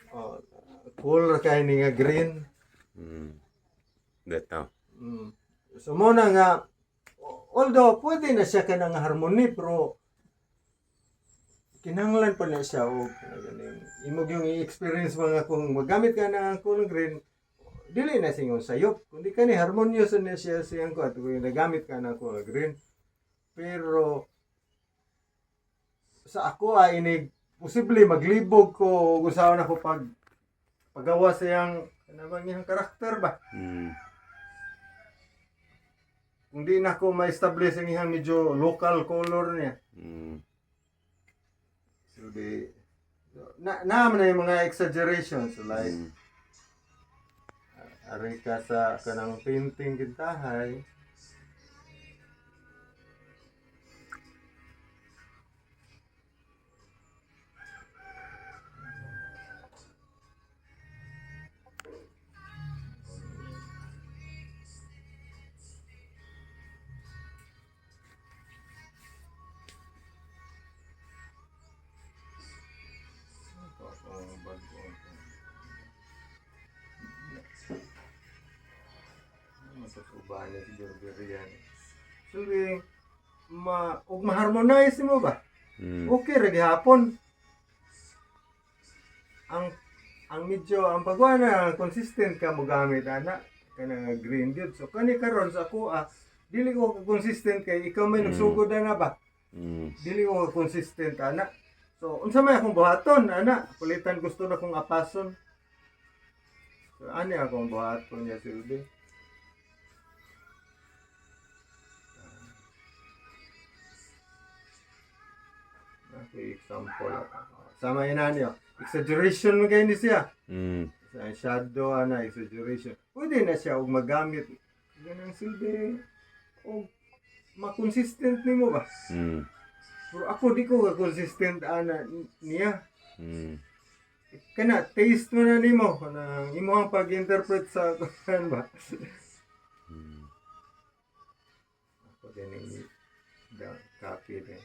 Oh, cool ra kay ni nga green. That now. So mo na nga, although pwede na siya kanang harmony, pero kinahanglan pa na siya o imog yung i-experience mga kung magamit ka ng cool green, dili na singon sayop, kundi kani harmonious na siya siyang ko at kung nagamit ka ng cool green. Pero sa ako ay ini posible maglibog ko ug usahaw na ko paggawa siyang kanang iyang karakter ba. Kung di na ko ma-establish ang iyang medyo local color niya. So na yung mga exaggerations like ari ka sa kanang painting kintahay. Masasubanya siguro yan. So, ug ma-harmonize mo ba? Okay ra gihapon. Ang medyo ang pagwa na consistent ka mo gamit ana kanang green dude. So kani karon sa ako dili ko consistent kay ikaw may nagsugod na ba? Dili ko consistent ana. So unsa may akong buhaton ana? Kulitan gusto na kong apason. So ani akong buhaton niya silbi. Okay, example. Sama yun niyo. Exaggeration mo kayo ni siya. Sa shadow, exaggeration. Pwede na siya og magamit. Ganang silbi. O makonsistent ni mo ba? Pero ako di ko consistent niya. Kana, taste mo na ni mo. Kanang imo ang pag-interpret sa kan ba? Ako din yung copy din.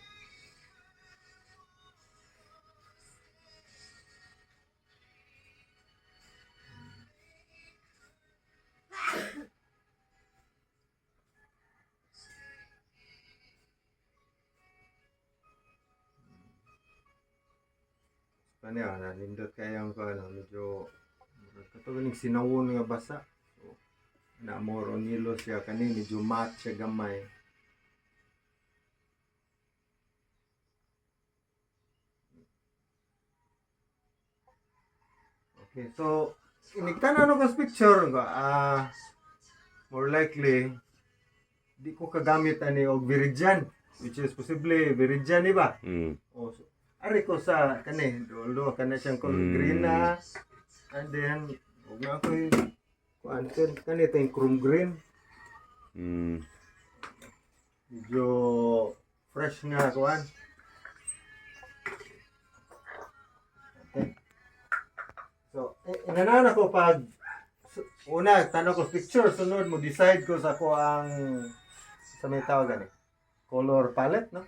Kanya nindot kayang ko medyo katulad ng sinawon nga basa. So, na more on yellow siya kani medyo matte siya gamay. Okay, so inigtanan ako sa picture ko more likely di ko kagamit ani og Viridian, which is possible Viridian ba? O so, ari ko sa kani do kana siyang color green na and then ug na ko kuan kani tayong chrome green. Medyo fresh nga kuan. Okay. So inanahan ako pag una tanong ko picture, sunod mo decide ko sa ko ang sa may tawag gani color palette, no?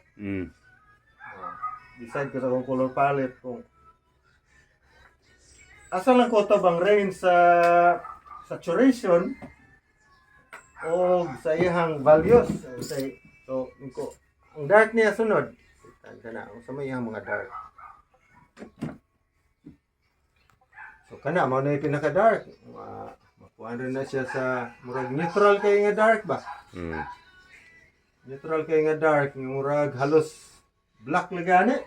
Decide ko sa kong color palette kung asa lang ko ito bang range sa saturation o sa iyang values. So, ang dark niya sunod. Kana, sa may iyang mga dark. So, kana, mo na yung pinaka-dark. Makuha rin na siya sa murag neutral kayo nga dark ba? Neutral kayo nga dark. Murag halos black na gani.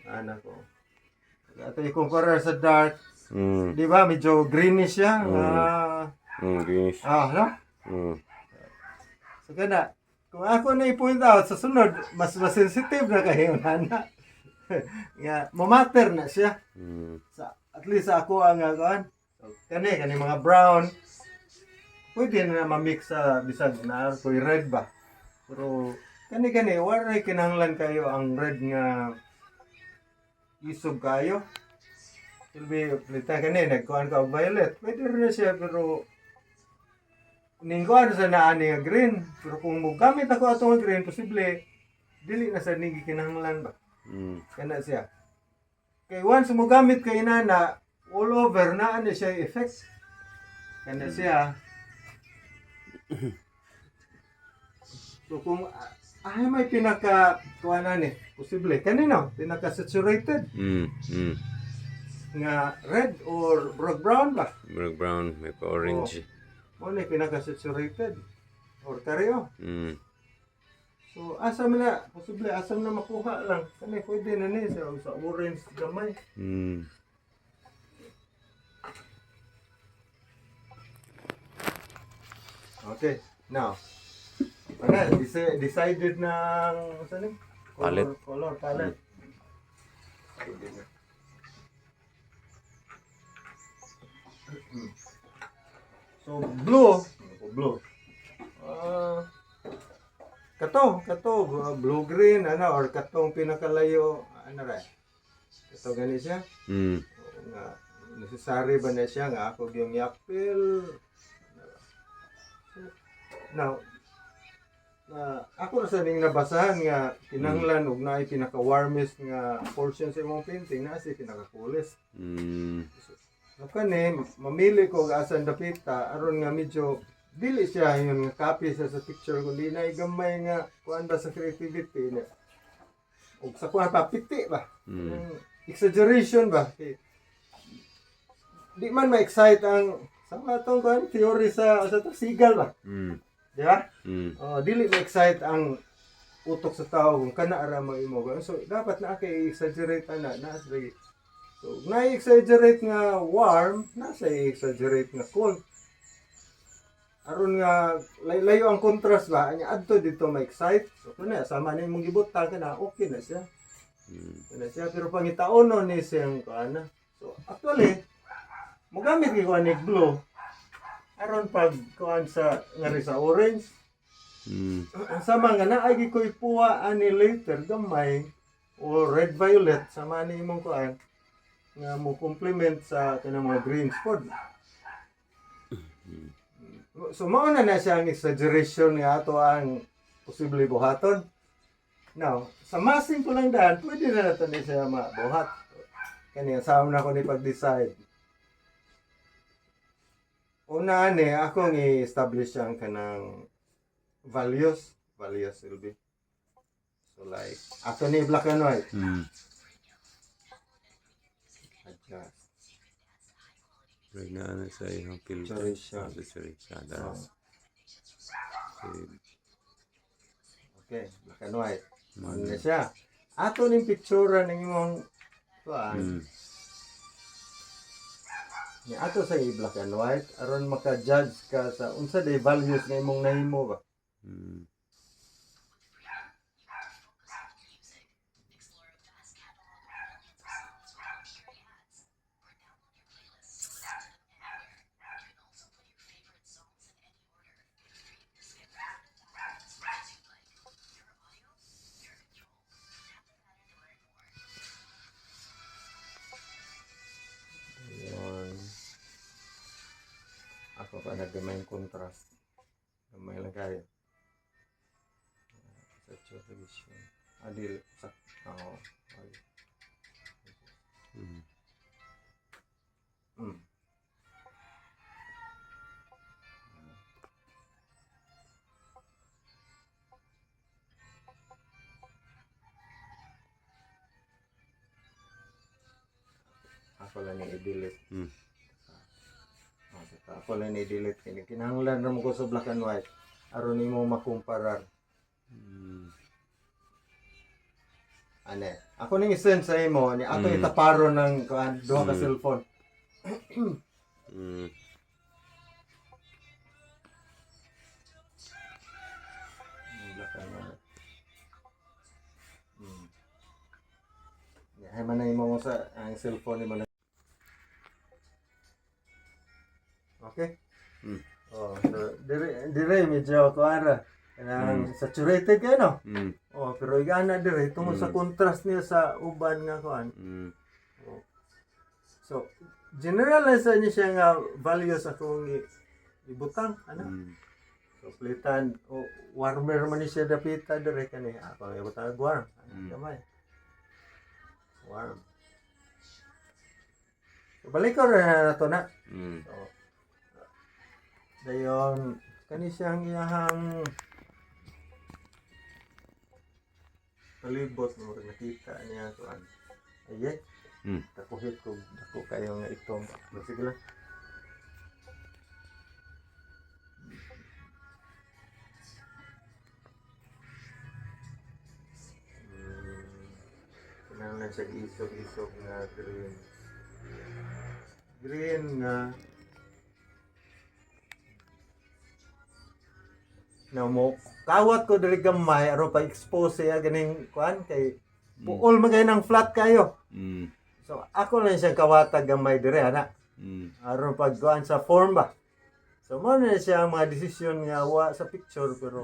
Anak ko. Ito i-compare sa dark. Di ba? Medyo greenish siya. Greenish. No? So, kana. Kung ako na i-point out sa sunod, mas sensitive na kayo na. Mamatter na siya. At least ako ang kuan. So, kani mga brown. Pwede na ma-mix sa bisag na koy red ba. Pero kani wala kinahanglan kayo ang red nga isog kayo. Silbi plita kani nagkuan ka og violet. Pwede rin na siya pero ningkuan sa naa ni nga green. Pero kung mo gamit ako atong green, posible dili na sa nigi kinahanglan ba. Mm. Kana siya. Kay once mo gamit kay inana, all over na ano siya effect. Kana siya. So kung ay may pinaka kuanan ni, posible kanino pinaka saturated Mm. Mm. nga red or brown ba? Brown brown, may pa orange. Mo ni pinaka saturated or karyo. Mm. So asa man na posible asa man na makuha lang. Kani pwede na ni sa orange gamay. Mm. Okay. Now, ano, decided ng saan ni? Palette. Color palette. Pwede na. So blue, blue. Blue green ano or katong pinakalayo ano ra. Kato gani siya. Mm. Nga necessary ba na siya nga ako yung yapil. Now, ako na sa ning nabasahan nga kinahanglan og naay pinaka-warmest nga portion sa imong painting na si pinaka-coolest. Mm. So kani mamili ko ga asan dapita aron nga medyo dili siya yun nga copy sa picture kundi na gamay nga kuan ba sa creativity na. Og sa kuan pa piti ba? Mm. Exaggeration ba? Di man ma-excite ang sa atong kuan theory sa sigal ba? Mm. Di ba? Mm. Dili ma-excite ang utok sa tao kung kana ara mo imo. So dapat na kay exaggerate ana na say. So na-exaggerate nga warm, na say exaggerate nga cold. Aron nga layo ang contrast ba, anya adto dito ma-excite. So kuna sama ni mong gibutang kana okay na siya. Kana siya pero pangitaonon ni siyang kana. So actually mo gamit ko ani blue. Aron pag kuan sa ngari sa orange. Mm. Sama nga naay gi koy puwa ani later gamay o red violet sama ni imong kuan nga mo complement sa kanang mga greens pod. So mao na siya ang exaggeration nga ato ang posible buhaton. Now, sa masing ko lang daan, pwede na natin siya mabuhat. Kani sama na ko ni pag-decide. Una ni akong i-establish ang kanang values will be. So like ato ni black and white. Mm. Adjust. Right na ano sa iyong filter. Saturation. Saturation. Oh. Shade. Okay, black and white. Ano Mm. na siya? Ato ning picture ng imong kuan. Mm. Ni ato sa i-black and white aron maka-judge ka sa unsa day values nga imong nahimo ba. Mm. Yun. Ako pa naggamay yung contrast. Gamay lang kayo. Saturation. Adil. Oo. Mm. Mm. Ako lang yung i-delete. Mm. Ako lang i-delete. Kinahanglan na mo ko sa black and white. Aron nimo makumparar. Mm. Ane. Ako ning i-send sa imo ni ato Mm. itaparo ng kuan duha ka Mm. cellphone. Mm. Black and white. Ay man na imo sa ang cellphone ni mo na. Okay? Mm. Oh, so dire medyo kuara kanang saturated kay no. Mm. Oh, pero igana dire tungod sa contrast niya sa uban nga kuan. Mm. So, generalize niya siya nga values akong ibutang ano. Mm. So plitan o warmer man ni siya dapita dire kani. Ako ay butang warm. Gamay. Warm. So, balik ko rin na to na. So, dayon kani siyang iyahang palibot mo rin nakita niya kuan. Ayet. Takuhit ko dako kayo nga itong. Sige lang. Kinahanglan siya isog-isog nga green. Green nga na mo kawat ko diri gamay aron pa-expose siya ganing kuan kay puol magay ng flat kayo. So ako lang siya kawatag gamay dire ana. Aron pagkuan sa form ba. So mo na siya ang mga desisyon nga wa sa picture pero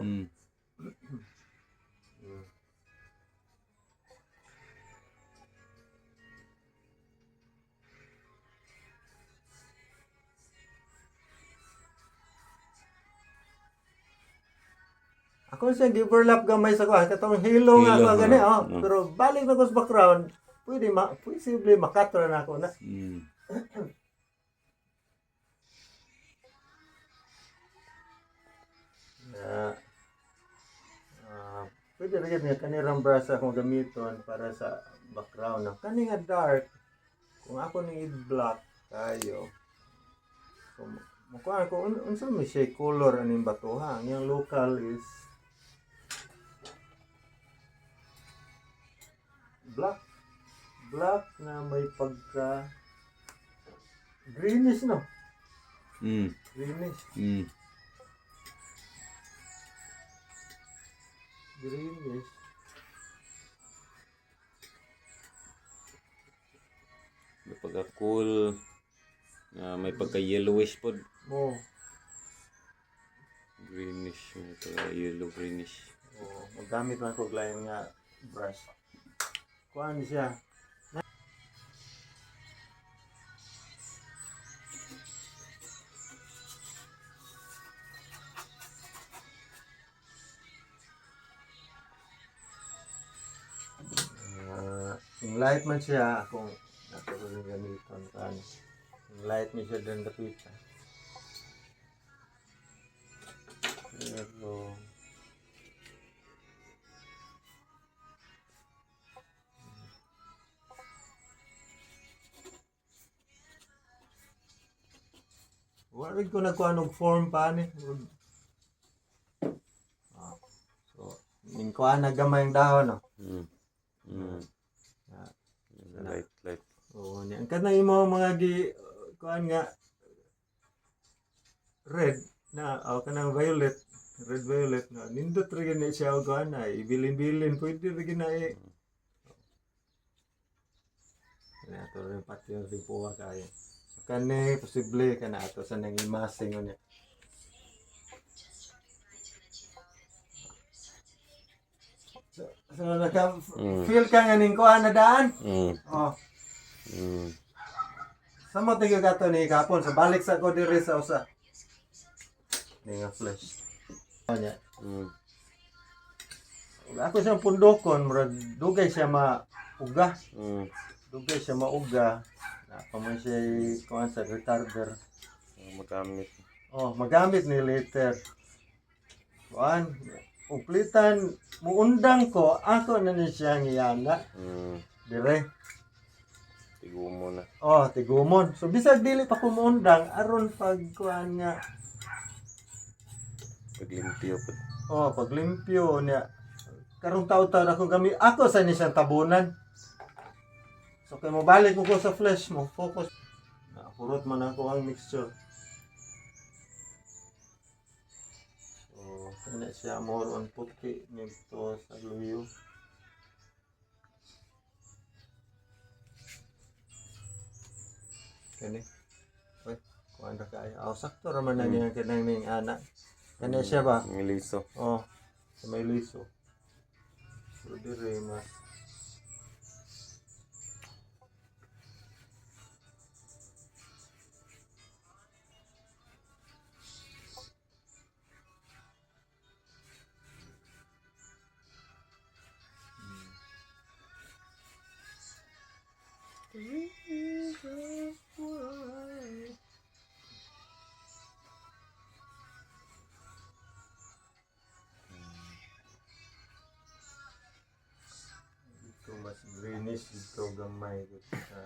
ako siya gi-overlap gamay sa kuha katong halo nga ako gani pero balik na ko sa background posible makatra na ako na. Pwede rin nga kanirang brush akong gamiton para sa background na kani nga dark kung ako ni black kayo so mukuha ko unsa mi siya color aning bato ha ang local is black na may pagka greenish no greenish May pagka-cool. May pagka-yellowish po. Greenish. May pagka-yellow-greenish. Magamit man ko glayon nga brush. Kuan siya. Yung light man siya kung natulog gamiton kan. Yung light man siya din dapita. Pero wala ko nagkuha ng form pa ni. So, ningkuha na gamay ang dahon no. Light. Oo, niyan kana imo mga kuan nga red na kanang violet, red violet na nindot ra gani siya og kuan na ibilin-bilin pwede ra gina na to rin pati yung ripuwa kaya. So kani posible kana ato sa nang imasing niya. So naka-feel ka nga ning kuha na daan? Sa mo tingin ka to ni kapon, sa balik sa ko diri sa usa. Nga flash. Ako siyang pundokon, murag dugay siya mauga. Dugay siya mauga. Napaman siya kuha sa retarder. Magamit. Magamit ni later. Kuan, uplitan, muundang ko, ako na ni siya ngiyana. Dire. Tigumon na. Tigumon. So, bisag dili pa ko muundang, aron pagkuhan nga. Paglimpyo po. Paglimpyo niya. Karong taon-taon akong kami, ako sa ni siyang tabunan. So, kaya mabalik mo ko sa flesh mo, focus. Purot man ako ang mixture. Kaya siya more on puti nito sa luyo. Kani. Kuan ra kaya. Sakto ra man na niya kanang ning anak. Kani siya ba? May liso. Sa may liso. So dire mas mas greenish dito gamay dito sa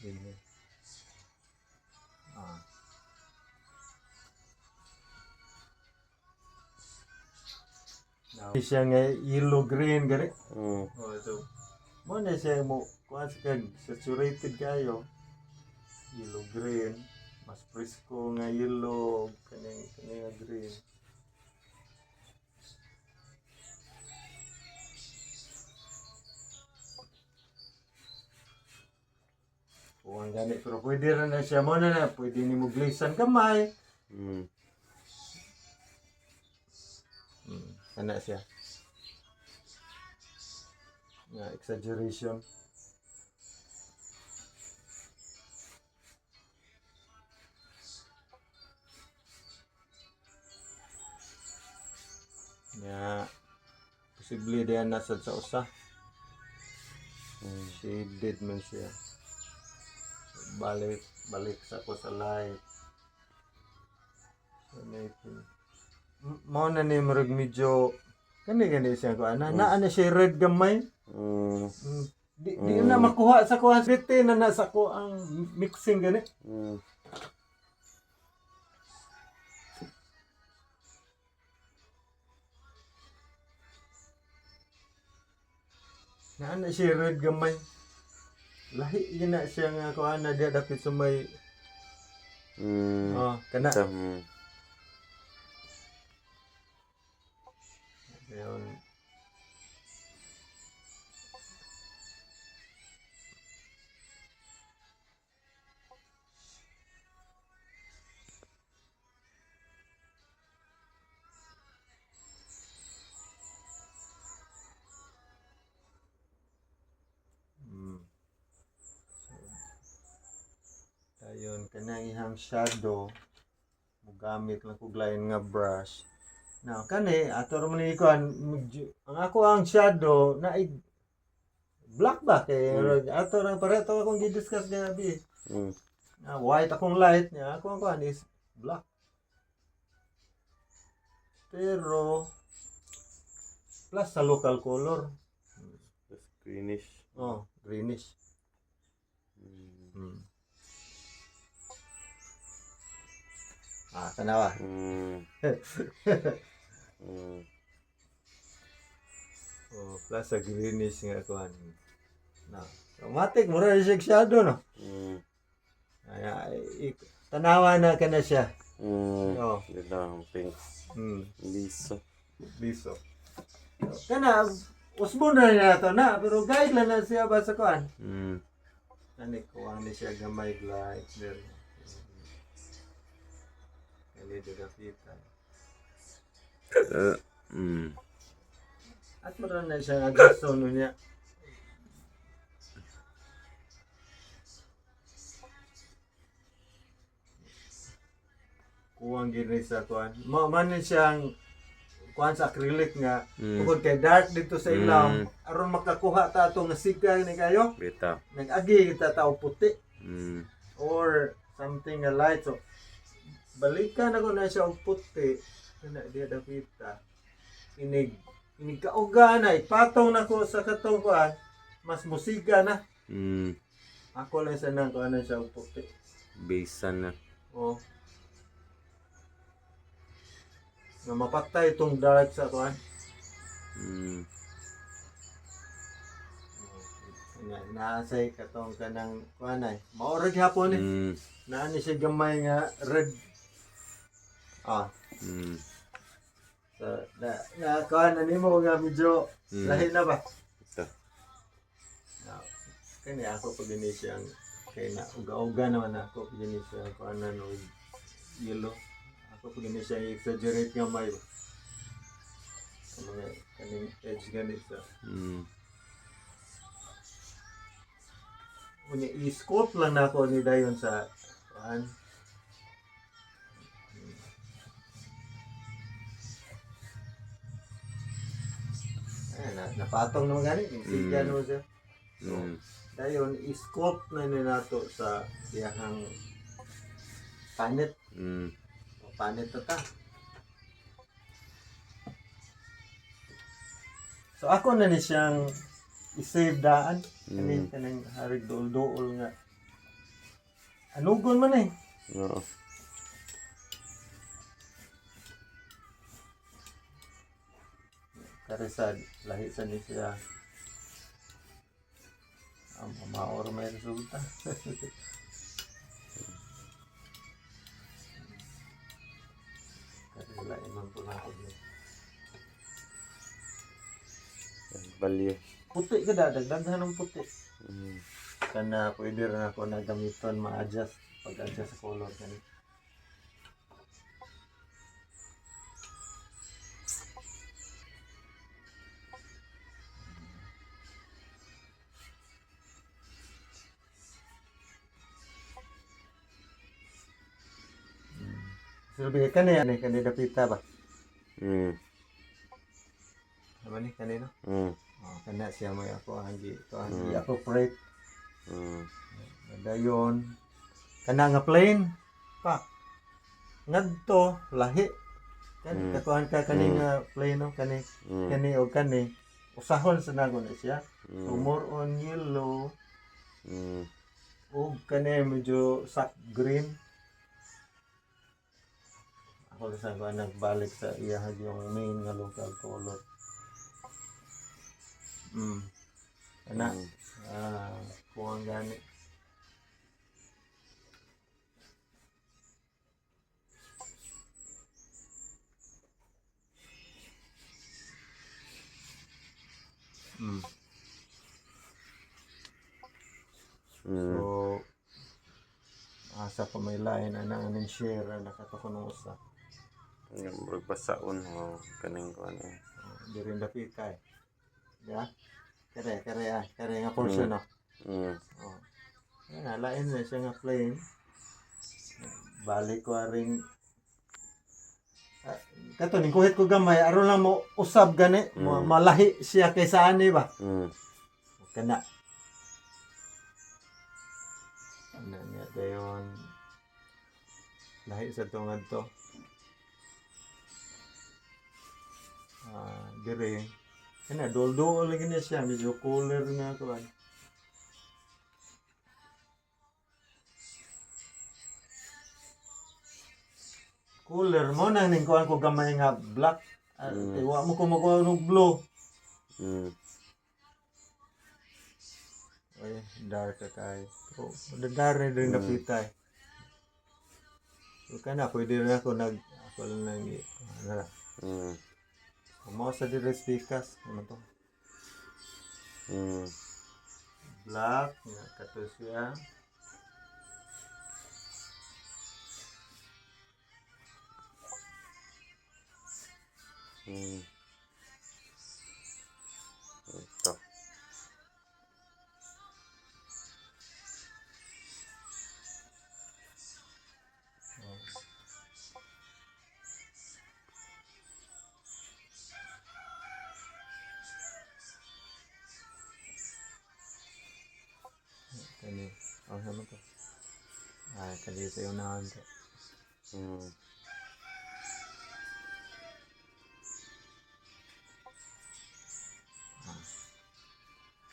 ini. Now, siya nga yellow green gani. Mm. Oh, so mo na siya mo kuan sa saturated kayo. Yellow green, mas presko nga yellow kani nga green. Kuan gani pero pwede rin na siya mo na pwede ni mo glazean kamay. Mm. Ana siya. Nga exaggeration. Nga posible diyan nasa sa usa. Shaded man siya. Balik sa ko sa light. So, mao na ni murag medyo kani siya ko ana naa na siya red gamay. Di na makuha sa kuha siti na nasa ko ang mixing gani. Naa na siya red gamay. Lahi yun na siya nga kuha na diya dapit sa may kana. Ayun. Ayun, kanang ihang shadow mugamit lang kog lain nga brush. Now kani ato ra man ikuan ang ako ang shadow na black ba kay ato ra pareto akong gi-discuss gabi. Na white akong light niya ako ang kuan is black. Pero plus sa local color. Greenish. Oh, greenish. Tanawa. Oh, plus sa greenish nga kuan. Na, automatic mura siya shadow no. Tanawa na kana siya. Oh, Ganda pink. Liso. Kana usbon na niya to na pero guide lang na siya ba sa kuan. Ani kuan ni siya gamay light there. Dito kapitan. At meron na siya gusto niya. Kuwang gini sa kuan. Man siyang kuan sa acrylic nga. Tungkol kay dark dito sa ilaw. Aron makakuha ta ato nga sigay ni kayo. Beta. Nag-agi kita tao puti. Or something nga light. So balikan ako na siya og puti kana diya dapita inig kauga na ipatong na ko sa katong kuan mas musiga na ako lang sa nang kuan na siya og puti Basan na. oh na mapatay itong dark sa kuan naasay katong kanang kuan ay maorag hapon naa ni siya gamay nga red. So, na kuan ani mo nga medyo lahi na ba? Ito. Kani ako pag ini siyang kay na uga-uga naman ako pag ini siyang kuan na no yellow. Ako pag ini siyang exaggerate nga may mga kaning edge ganit sa. Unya i-scope lang na ako ni dayon sa kuan. Napatong naman gani, siya naman siya. So, dayon, i-scope na nato sa iyahang panit. Panit na ta. So ako na ni siyang i-save daan. Mm. Kanang harig dool-dool nga. Anugon man eh. Oo. Karisad, lahi sa ni siya. Ang maor may resulta. Karila iman po na ako. Balye. Puti ka dagdagan ng puti. Mm. Kana pwede rin ako na gamiton ma-adjust pag-adjust sa color kani. Sabi kani dapita ba? Mm. Ano ni kanino? Mm. Oh, kana siya may ako ang appropriate. Mm. Dayon kana nga plain pa. Ngadto lahi. Kani kakuan ka kani nga plain no kani o kani usahon sa nagon na siya. So more on yellow o kani medyo sap green. Ako sa ko nagbalik sa iya yung main nga local color. Ana kuang gani. So asa pa may line ana aning share nakatukono usa. Yung magbasaon o kaning ko ano. Dirin dapit kay. Ya. Kare nga portion no. Oh. Yan lain na siya nga plain. Balik ko ring kato ning kuhit ko gamay aron lang mo usab gani malahi siya kaysa ani ba. Kana. Ano niya dayon lahi sa tungod to. Dire kana dol-dol lagi na siya medyo cooler nga kuan. Cooler mo na ning kuan ko gamay nga black. Wa mo ko magawa ng blue. Ay, dark kay. So, dark din napitay. So kana pwede rin ako lang nang ano. Mo sa dire speakers ano to? Black nga kato siya. Ito. Kani, ano to? Kani sa unahan to.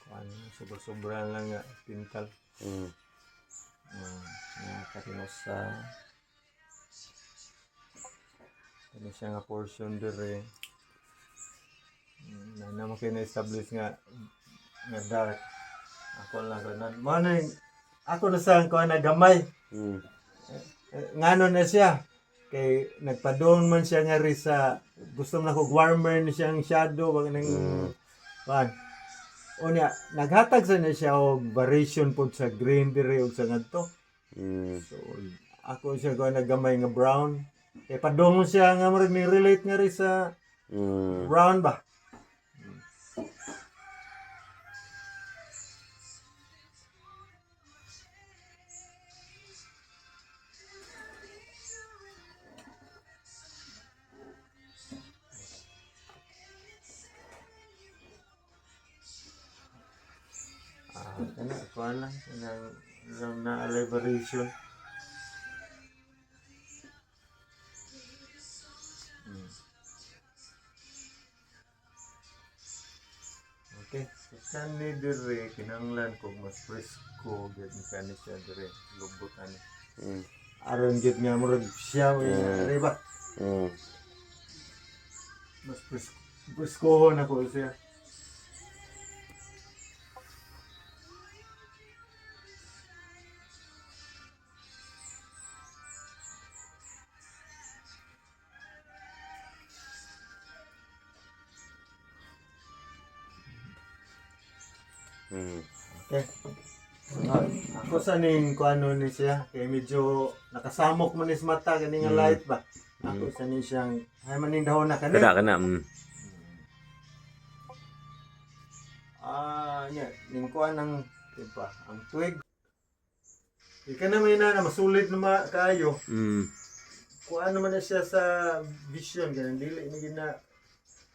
Kuan sobra-sobra lang nga pintal. Nakatinos sa ano siya nga portion dire. Na mo kina-establish nga dark. Ako lang kanan. Ako na sa ko na gamay. Ngano na siya kay nagpadong man siya nga ri sa gusto na ko warmer na siyang shadow wag nang kan. Unya naghatag sa na siya og variation pod sa green dire ug sa ngadto. So ako siya ko na gamay nga brown. Kay padong siya nga murag ni relate nga ri sa brown ba. Kana kuan lang kanang na liberation. Okay. Kani dire kinanglan kog mas presko gid ni kani siya dire lubot ani. Mm. Aron gid nga murag siya may ari ba? Mm. Mas presko na ko siya. Mm. Okay. Ah, ako sa ning kuano ni siya kay medyo nakasamok man is mata kani nga light ba. Ako sa ning siyang ay maning dahon na kani. Kana. Mm. Yeah, ning kuan ng diba, ang twig. Ika na may na masulit na kaayo. Mm. Kuan naman na siya sa vision ganun dili ni gina.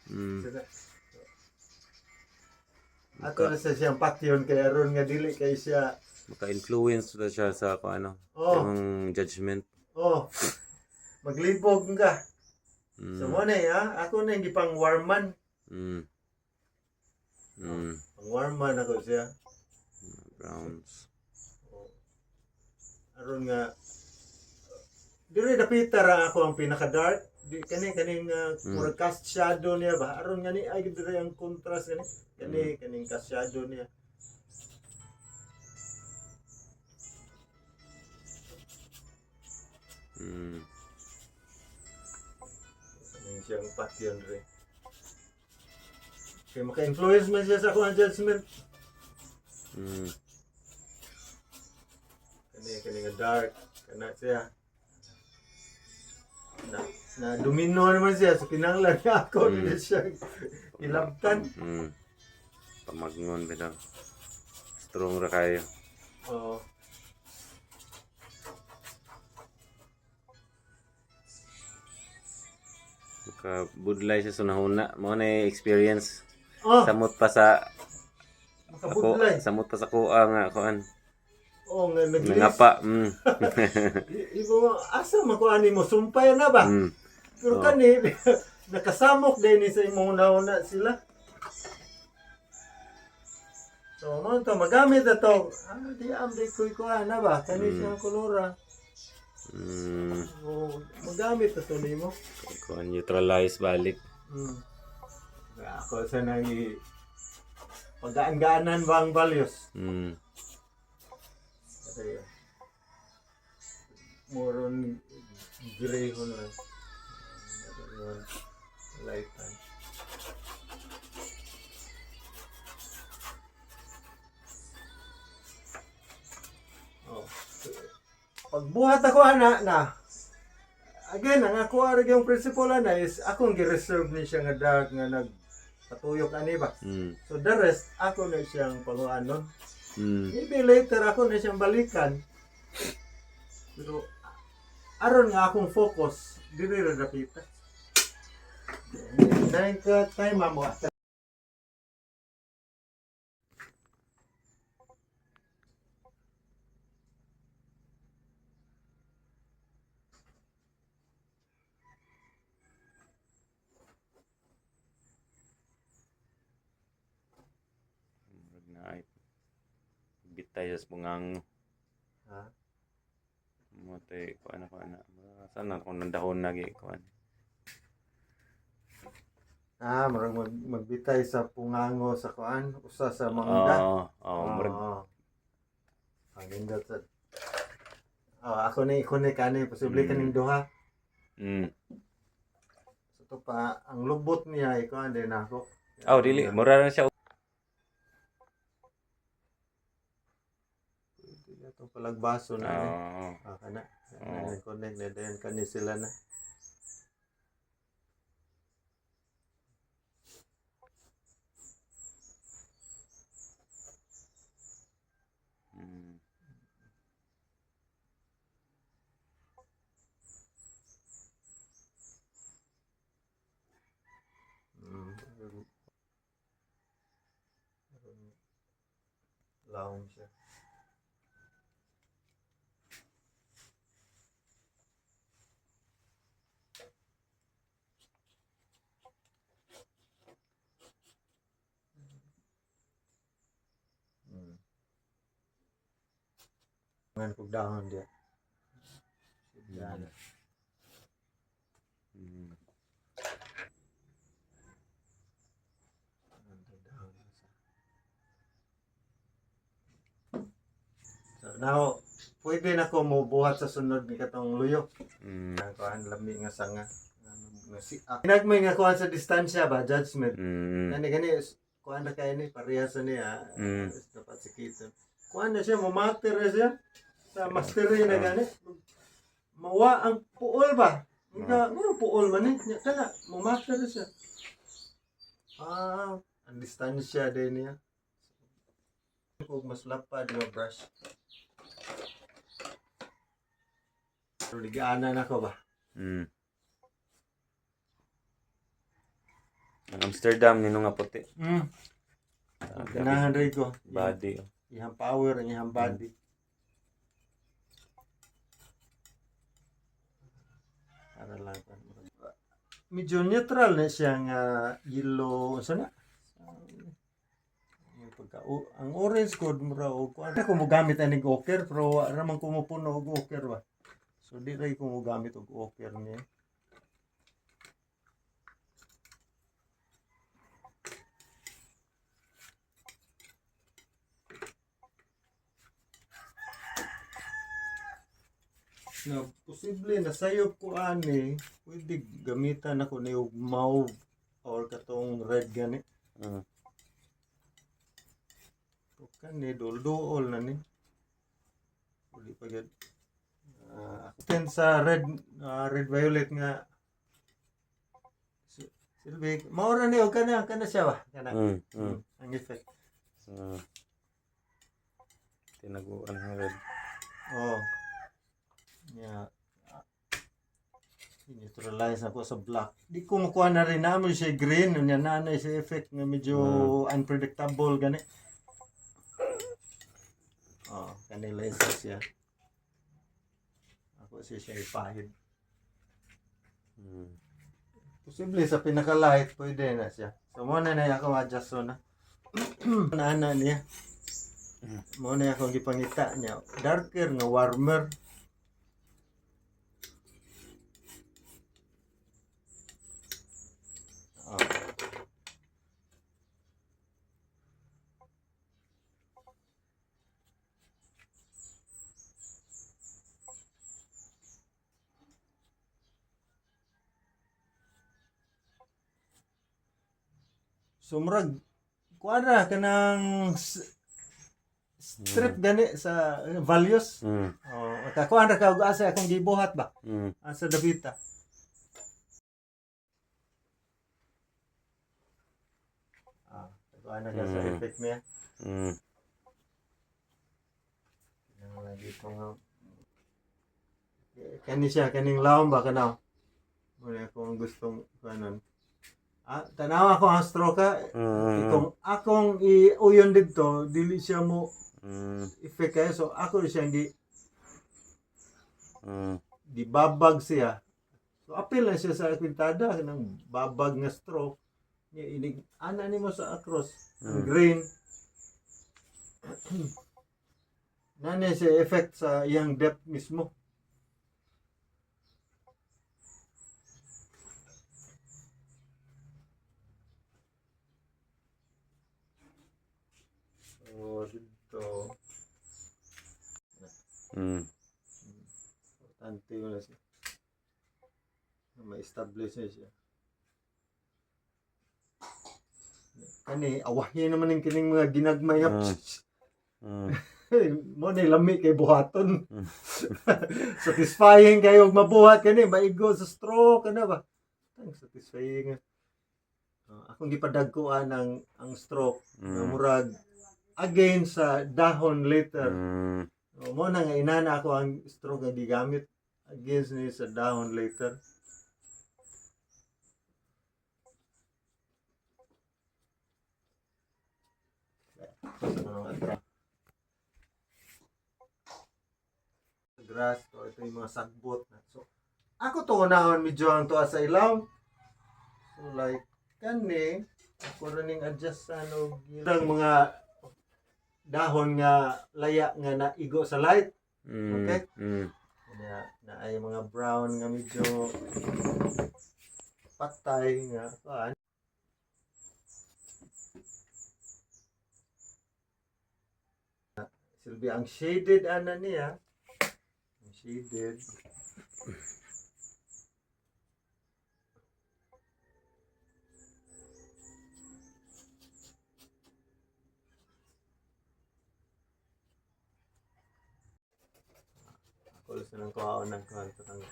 Mm. Ato na sa siyang patyon kay aron nga dili kay siya. Maka-influence na siya sa kung ano, Oh. yung judgment. Oh. Maglibog ka. Mm. So mo na ako na hindi pang warman. Mm. Mm. Pang warman ako siya. Browns. Aron nga dili dapita ra ako ang pinaka dark. Di kaning murag cast shadow niya ba? Aron nga ni ay dire ang contrast kaning cast shadow niya. Mm. Kaning siyang patyon dire. Kaya maka-influence man siya sa akong judgment. Mm. Kani nga dark kana siya. Na domino naman siya so kinahanglan nga ako dili siya ilabtan. Mm. Pamagnon bitaw. Strong ra kayo. Oo. Makabudlay siya sa nahuna. Mo na experience. Oh, Samot pa sa makabudlay. samot pa sa kuha nga kuan. Oo nga naglis. Nangapa. Mm. Ibo asa makuani mo sumpay na ba? Mm. Pero Oo. kani nakasamok din ni sa imong una sila. So mo to magamit ato. Di ambi ko na ba kani siyang kolora. Mm. So magamit ato nimo. Kuan neutralize balik. Ako sa nang paggaan-gaanan ba ang values? Mm. Kasi moron gray ho na. Lifetime. Oh. Pagbuhat ako na again, ang ako ara yung principle na is akong gi-reserve ni siya nga dark nga nagpatuyok ani ba. Mm. So the rest ako na siyang panguanon. Mm. Maybe later ako na siyang balikan. Pero aron nga akong focus dili ra dapita. Dahil ka time mo. Night. Bitay sa pungang Ha? mo tay kuan na. Sana kung nandahon lagi kuan. Murag magbitay sa pungango sa kuan, usa sa mangga. Murag. Ang ganda sa ako na i-connect ani posible kaning duha. Mm. So to pa ang lubot niya ikaw din ako. Dili mura na siya. Itong palagbaso na ni. Oh. Kana. Connect na din kani sila na. Mm. Laom siya. Ngan kog dahon dia. Yan. Mm. So now, pwede na ko mubuhat sa sunod ni katong luyo. Mm. Kuan lami nga sanga. Pinagmay nga kuan sa distansya ba judgment. Mm. Gani kuan na kay ni parehas niya. Mm. Dapat sikiton. Kuan na siya master na siya. Sa mastery na gani. Mawa ang puol ba? Nga puol man ni. Kana master na siya. Ang distansya din niya. Kung mas lapad yung brush. Pero ligaanan ako ba? Mm. Ang Amsterdam nino nga puti. Ganahan rin ko. Body. Ihang power, ang ihang body. Para lang. Medyo neutral na siyang yellow. Saan na? Ang orange code mura o kuan ko mo gamit aning oker pero wala man ko mo puno og oker ba. So di ray ko mo gamit og oker niya. Na posible na sayop ko ani pwede gamitan ako ni og mauve or katong red gani. Kan ni dol-dol na ni. Uli pa gid. Ten sa red violet nga silbi maura ni og kana siya ba kana. Ang effect. Tinaguan nga red. Oh. Yeah. Neutralize ako sa black. Di ko makuha na rin naman siya green. Yan na siya effect nga medyo unpredictable gani. Kanila isa siya. Ako siya ipahid. Posible sa pinaka-light, pwede na siya. So, muna na ako adjust na. Naana niya. Muna akong gipangita niya. Darker nga warmer. Sumrag kuara kanang strip gani sa values. Kakuan ra ka og asa akong gibuhat ba? Sa Davita. Kakuan ra ka sa effect niya. Lagi ko nga kani siya kaning lawom ba kanaw? Wala akong gustong kanon. Tanawa ko ang stroke kung akong iuyon dito dili siya mo effect kayo so ako siya di babag siya so apil na siya sa kwintada ng babag nga stroke niya inig ana nimo sa across ang grain nana siya effect sa iyang depth mismo. Dito. Importante yun siya. Ma-establish siya. Kani, awahin naman yung kining mga ginagmay. Mo na lami kay buhaton. Satisfying kayo mabuhat kani, maigo sa stroke kana ba? Ang satisfying. Akong gipadagkuan ang stroke. Murag again sa dahon later. Mo na nga inana ako ang stroke nga gigamit against ni sa dahon later. Grass to ito yung mga sagbot na. So ako to unahon medyo ang to sa ilaw. So like kani ako running adjust sa ano mga dahon nga laya nga naigo sa light Okay? Mm. Na ay mga brown nga medyo patay nga kuan. Silbi ang shaded ana niya. Ang shaded. Kulos na ng kuhaon ng kuhan patang.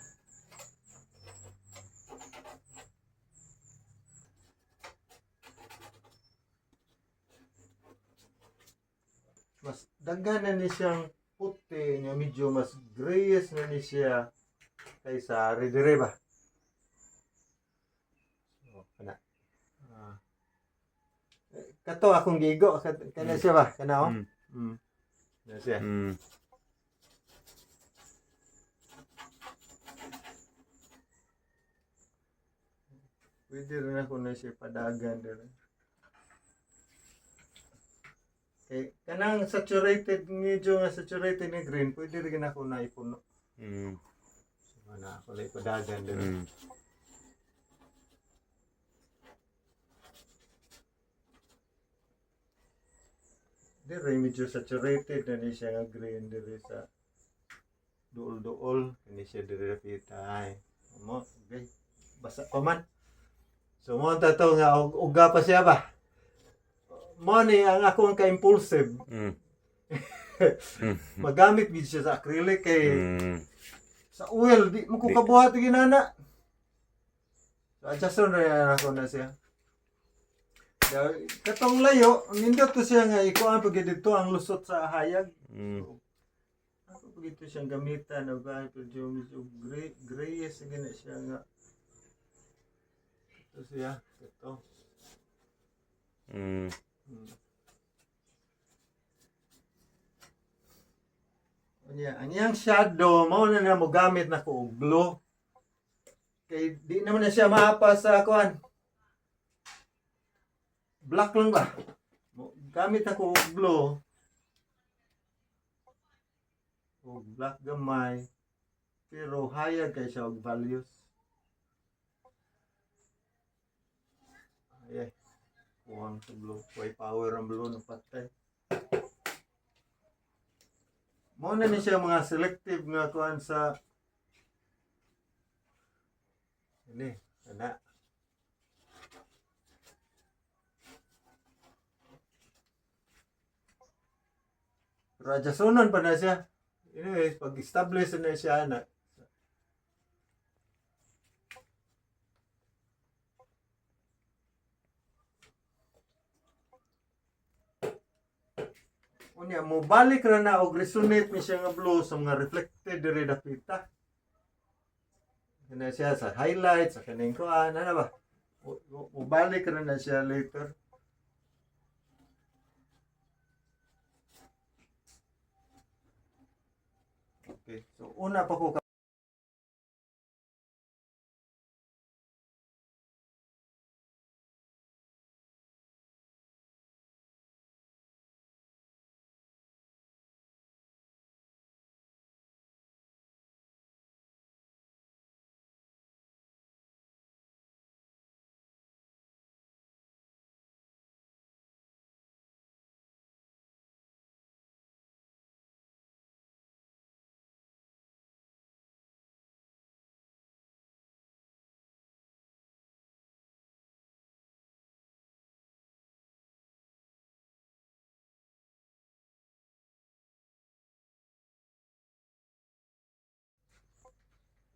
Mas daghan na ni siyang puti nga medyo mas grayish na ni siya kaysa redire ba. So, kana. Kato akong gigo kana siya ba kana oh. Na siya. Pwede rin ako na siya padagan din. Okay, kanang saturated medyo nga saturated ni green, pwede rin ako na ipuno. So na ako na ipadagan din. Dire medyo saturated na ni siya nga green dire sa duol-duol kani siya dire pitay. Mo, okay. Basa pa man. So mo to nga uga pa siya ba? Mo ni ang akong ka-impulsive. Magamit gid siya sa acrylic kay sa oil di mo ko kabuhat ginana. So adjuston ra ako na siya. Katong layo, nindot to siya nga ikuan pag dito ang lusot sa hayag. So, ako pag ito siyang gamitan o ba medyo grayish gina siya nga. Ito siya, ito. Ang iyang shadow, mao na mo gamit na ko og blue. Kay di naman na siya maapa sa kuan. Black lang ba? Gamit ako og blue. Og black gamay. Pero hayag kay siya og values. Ay, kuwang sa blue. Way power ang blue ng patay. Mao na ni siya mga selective nga kuan sa ini, ana. Pero adjustment pa na siya. Anyways, pag-establish na siya na. Unya mo balik ra na og resonate ni siya nga blue sa mga reflected diri dapita. Kana siya sa highlights sa kaning kuan ana ba? Mo balik ra na siya later. Okay. So una pa ko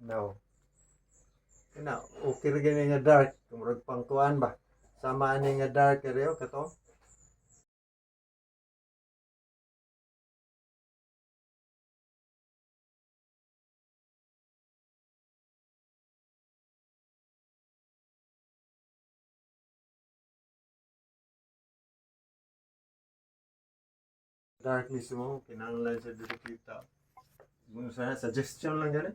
no. Kana okay ra gani nga dark, kumurag pangkuan ba? Sama ani nga dark kaya kato. Dark mismo, kinahanglan sa dito kita. Kung sana suggestion lang gani.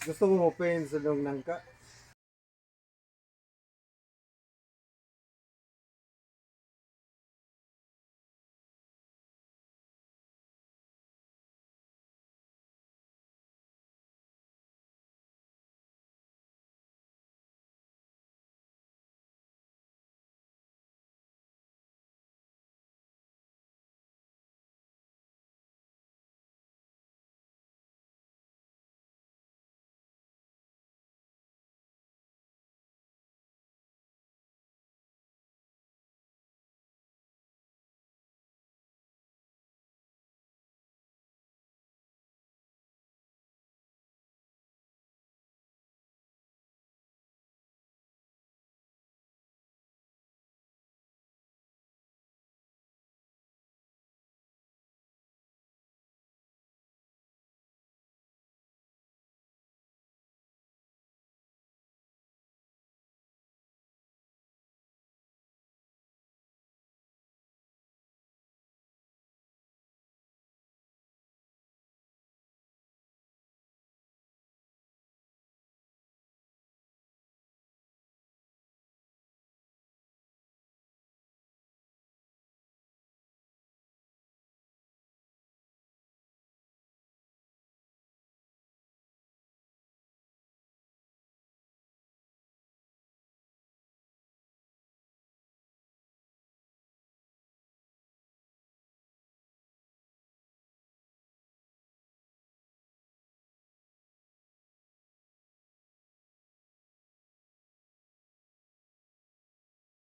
Gusto mo paint sa dong nangka?